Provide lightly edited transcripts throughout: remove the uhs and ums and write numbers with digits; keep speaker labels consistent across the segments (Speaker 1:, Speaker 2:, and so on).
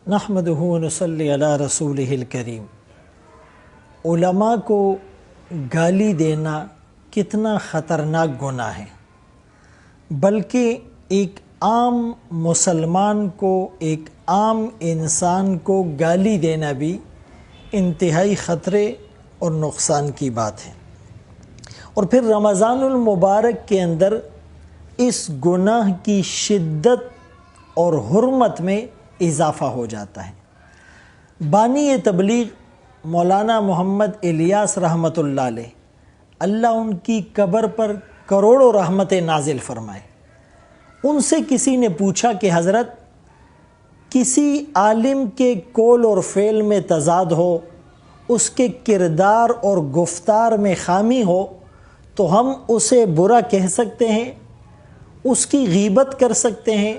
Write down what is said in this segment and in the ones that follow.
Speaker 1: نحمدہ و نصلی علی رسولہ الکریم۔ علماء کو گالی دینا کتنا خطرناک گناہ ہے، بلکہ ایک عام مسلمان کو، ایک عام انسان کو گالی دینا بھی انتہائی خطرے اور نقصان کی بات ہے۔ اور پھر رمضان المبارک کے اندر اس گناہ کی شدت اور حرمت میں اضافہ ہو جاتا ہے۔ بانی تبلیغ مولانا محمد الیاس رحمۃ اللہ علیہ، اللہ ان کی قبر پر کروڑوں رحمتیں نازل فرمائے، ان سے کسی نے پوچھا کہ حضرت، کسی عالم کے قول اور فعل میں تضاد ہو، اس کے کردار اور گفتار میں خامی ہو، تو ہم اسے برا کہہ سکتے ہیں، اس کی غیبت کر سکتے ہیں،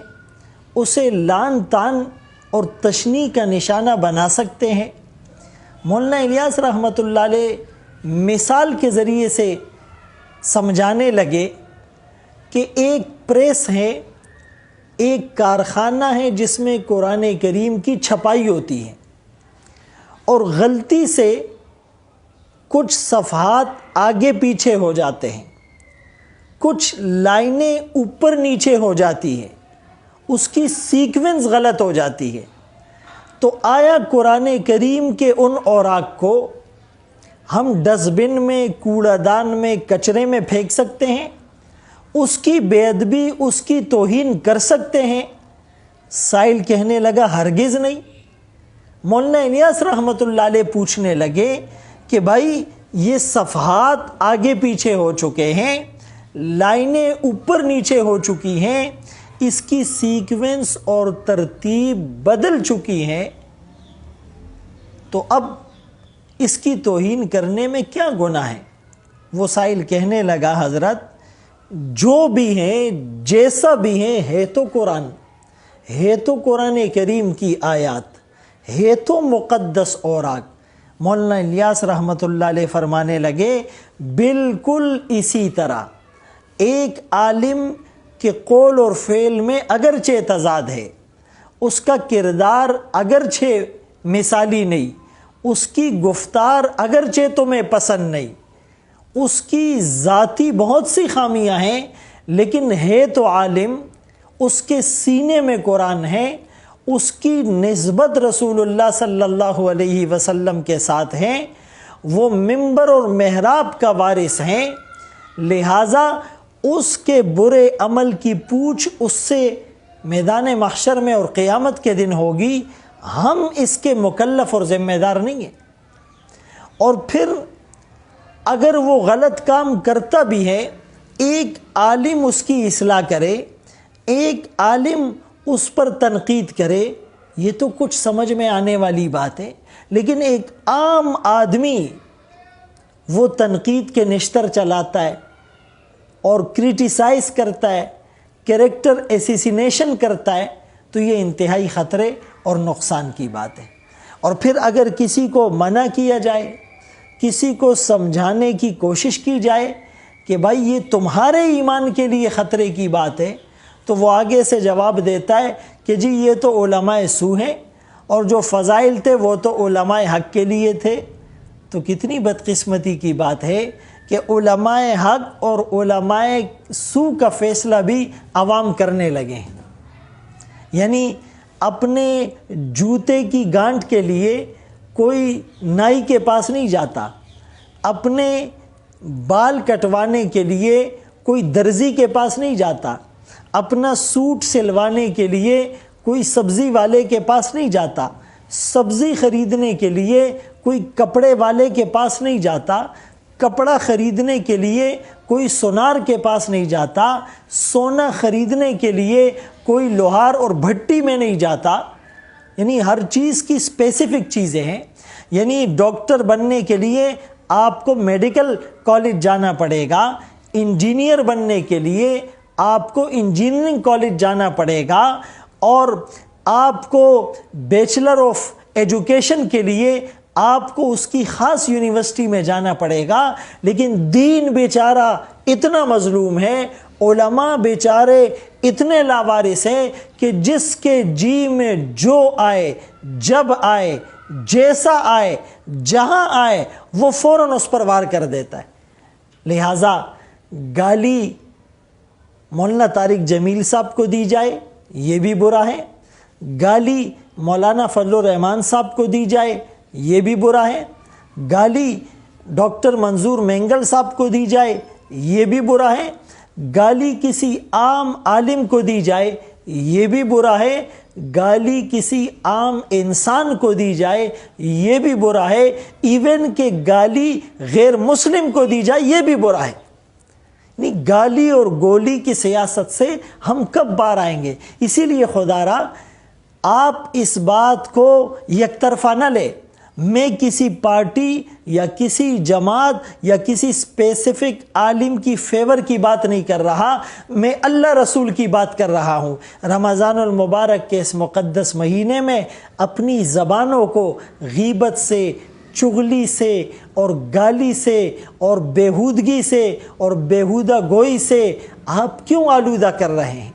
Speaker 1: اسے لعن طعن اور تشنیع کا نشانہ بنا سکتے ہیں؟ مولانا الیاس رحمۃ اللہ علیہ مثال کے ذریعے سے سمجھانے لگے کہ ایک پریس ہے، ایک کارخانہ ہے جس میں قرآن کریم کی چھپائی ہوتی ہے، اور غلطی سے کچھ صفحات آگے پیچھے ہو جاتے ہیں، کچھ لائنیں اوپر نیچے ہو جاتی ہیں، اس کی سیکوینس غلط ہو جاتی ہے۔ تو آیا قرآن کریم کے ان اوراق کو ہم ڈسٹ بن میں، کوڑا دان میں، کچرے میں پھینک سکتے ہیں؟ اس کی بے ادبی، اس کی توہین کر سکتے ہیں؟ سائل کہنے لگا ہرگز نہیں۔ مولانا الیاس رحمۃ اللہ علیہ پوچھنے لگے کہ بھائی، یہ صفحات آگے پیچھے ہو چکے ہیں، لائنیں اوپر نیچے ہو چکی ہیں، اس کی سیکوینس اور ترتیب بدل چکی ہے، تو اب اس کی توہین کرنے میں کیا گناہ ہے؟ وہ سائل کہنے لگا حضرت، جو بھی ہیں، جیسا بھی ہیں، ہے تو قرآن، ہے تو قرآن کریم کی آیات، ہے تو مقدس اوراق۔ مولانا الیاس رحمۃ اللہ علیہ فرمانے لگے، بالکل اسی طرح ایک عالم کہ قول اور فعل میں اگرچہ تضاد ہے، اس کا کردار اگرچہ مثالی نہیں، اس کی گفتار اگرچہ تمہیں پسند نہیں، اس کی ذاتی بہت سی خامیاں ہیں، لیکن ہے تو عالم، اس کے سینے میں قرآن ہے، اس کی نسبت رسول اللہ صلی اللہ علیہ وسلم کے ساتھ ہے، وہ منبر اور محراب کا وارث ہیں، لہٰذا اس کے برے عمل کی پوچھ اس سے میدان محشر میں اور قیامت کے دن ہوگی، ہم اس کے مکلف اور ذمہ دار نہیں ہیں۔ اور پھر اگر وہ غلط کام کرتا بھی ہے، ایک عالم اس کی اصلاح کرے، ایک عالم اس پر تنقید کرے، یہ تو کچھ سمجھ میں آنے والی بات ہے، لیکن ایک عام آدمی وہ تنقید کے نشتر چلاتا ہے اور کریٹیسائز کرتا ہے، کریکٹر ایسیسینیشن کرتا ہے، تو یہ انتہائی خطرے اور نقصان کی بات ہے۔ اور پھر اگر کسی کو منع کیا جائے، کسی کو سمجھانے کی کوشش کی جائے کہ بھائی یہ تمہارے ایمان کے لیے خطرے کی بات ہے، تو وہ آگے سے جواب دیتا ہے کہ جی یہ تو علماء سو ہیں، اور جو فضائل تھے وہ تو علماء حق کے لیے تھے۔ تو کتنی بدقسمتی کی بات ہے کہ علماء حق اور علماء سو کا فیصلہ بھی عوام کرنے لگے ہیں۔ یعنی اپنے جوتے کی گانٹھ کے لیے کوئی نائی کے پاس نہیں جاتا، اپنے بال کٹوانے کے لیے کوئی درزی کے پاس نہیں جاتا، اپنا سوٹ سلوانے کے لیے کوئی سبزی والے کے پاس نہیں جاتا، سبزی خریدنے کے لیے کوئی کپڑے والے کے پاس نہیں جاتا، کپڑا خریدنے کے لیے کوئی سونار کے پاس نہیں جاتا، سونا خریدنے کے لیے کوئی لوہار اور بھٹی میں نہیں جاتا۔ یعنی ہر چیز کی اسپیسیفک چیزیں ہیں۔ یعنی ڈاکٹر بننے کے لیے آپ کو میڈیکل کالج جانا پڑے گا، انجینئر بننے کے لیے آپ کو انجینئرنگ کالج جانا پڑے گا، اور آپ کو بیچلر آف ایجوکیشن کے لیے آپ کو اس کی خاص یونیورسٹی میں جانا پڑے گا۔ لیکن دین بیچارہ اتنا مظلوم ہے، علماء بیچارے اتنے لاوارث ہیں کہ جس کے جی میں جو آئے، جب آئے، جیسا آئے، جہاں آئے، وہ فوراً اس پر وار کر دیتا ہے۔ لہٰذا گالی مولانا طارق جمیل صاحب کو دی جائے یہ بھی برا ہے، گالی مولانا فضل الرحمان صاحب کو دی جائے یہ بھی برا ہے، گالی ڈاکٹر منظور مینگل صاحب کو دی جائے یہ بھی برا ہے، گالی کسی عام عالم کو دی جائے یہ بھی برا ہے، گالی کسی عام انسان کو دی جائے یہ بھی برا ہے، ایون کہ گالی غیر مسلم کو دی جائے یہ بھی برا ہے۔ نہیں، گالی اور گولی کی سیاست سے ہم کب باہر آئیں گے؟ اسی لیے خدا را آپ اس بات کو یک طرفہ نہ لے۔ میں کسی پارٹی یا کسی جماعت یا کسی اسپیسیفک عالم کی فیور کی بات نہیں کر رہا، میں اللہ رسول کی بات کر رہا ہوں۔ رمضان المبارک کے اس مقدس مہینے میں اپنی زبانوں کو غیبت سے، چغلی سے اور گالی سے اور بیہودگی سے اور بیہودہ گوئی سے آپ کیوں آلودہ کر رہے ہیں؟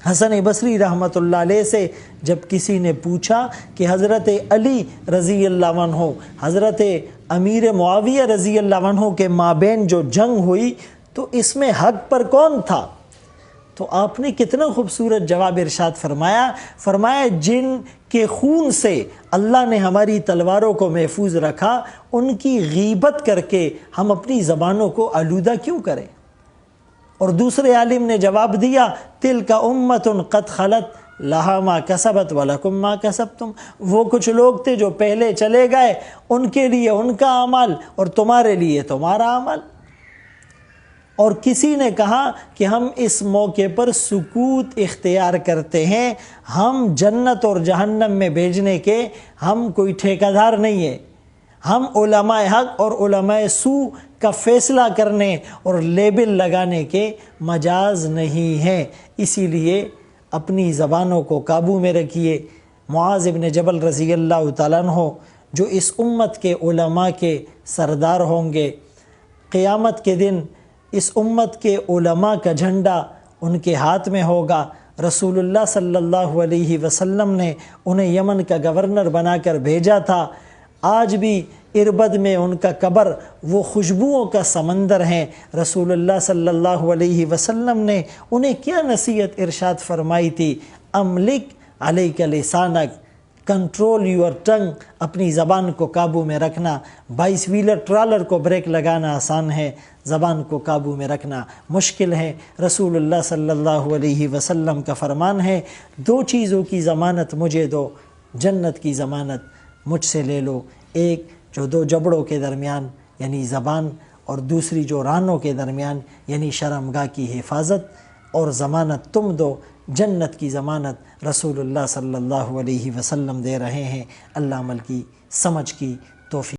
Speaker 1: حسن بصری رحمۃ اللہ علیہ سے جب کسی نے پوچھا کہ حضرت علی رضی اللہ عنہ، حضرت امیر معاویہ رضی اللہ عنہ کے مابین جو جنگ ہوئی تو اس میں حق پر کون تھا؟ تو آپ نے کتنا خوبصورت جواب ارشاد فرمایا جن کے خون سے اللہ نے ہماری تلواروں کو محفوظ رکھا، ان کی غیبت کر کے ہم اپنی زبانوں کو آلودہ کیوں کریں؟ اور دوسرے عالم نے جواب دیا، تلک امۃ قد خلت لہا ما کسبت ولکم ما کسبتم۔ وہ کچھ لوگ تھے جو پہلے چلے گئے، ان کے لیے ان کا عمل اور تمہارے لیے تمہارا عمل۔ اور کسی نے کہا کہ ہم اس موقع پر سکوت اختیار کرتے ہیں، ہم جنت اور جہنم میں بھیجنے کے ہم کوئی ٹھیکیدار نہیں ہیں، ہم علماء حق اور علماء سو کا فیصلہ کرنے اور لیبل لگانے کے مجاز نہیں ہیں۔ اسی لیے اپنی زبانوں کو قابو میں رکھیے۔ معاذ بن جبل رضی اللہ تعالیٰ عنہ جو اس امت کے علماء کے سردار ہوں گے، قیامت کے دن اس امت کے علماء کا جھنڈا ان کے ہاتھ میں ہوگا۔ رسول اللہ صلی اللہ علیہ وسلم نے انہیں یمن کا گورنر بنا کر بھیجا تھا۔ آج بھی اربد میں ان کا قبر وہ خوشبوؤں کا سمندر ہیں۔ رسول اللہ صلی اللہ علیہ وسلم نے انہیں کیا نصیحت ارشاد فرمائی تھی؟ املک علیک لسانک، کنٹرول یور ٹنگ، اپنی زبان کو قابو میں رکھنا۔ 22 ویلر ٹرالر کو بریک لگانا آسان ہے، زبان کو قابو میں رکھنا مشکل ہے۔ رسول اللہ صلی اللہ علیہ وسلم کا فرمان ہے، 2 چیزوں کی ضمانت مجھے دو، جنت کی ضمانت مجھ سے لے لو، ایک جو 2 جبڑوں کے درمیان یعنی زبان، اور دوسری جو رانوں کے درمیان یعنی شرمگاہ کی حفاظت، اور ضمانت تم دو، جنت کی ضمانت رسول اللہ صلی اللہ علیہ وسلم دے رہے ہیں۔ اللہ عمل کی، سمجھ کی توفیق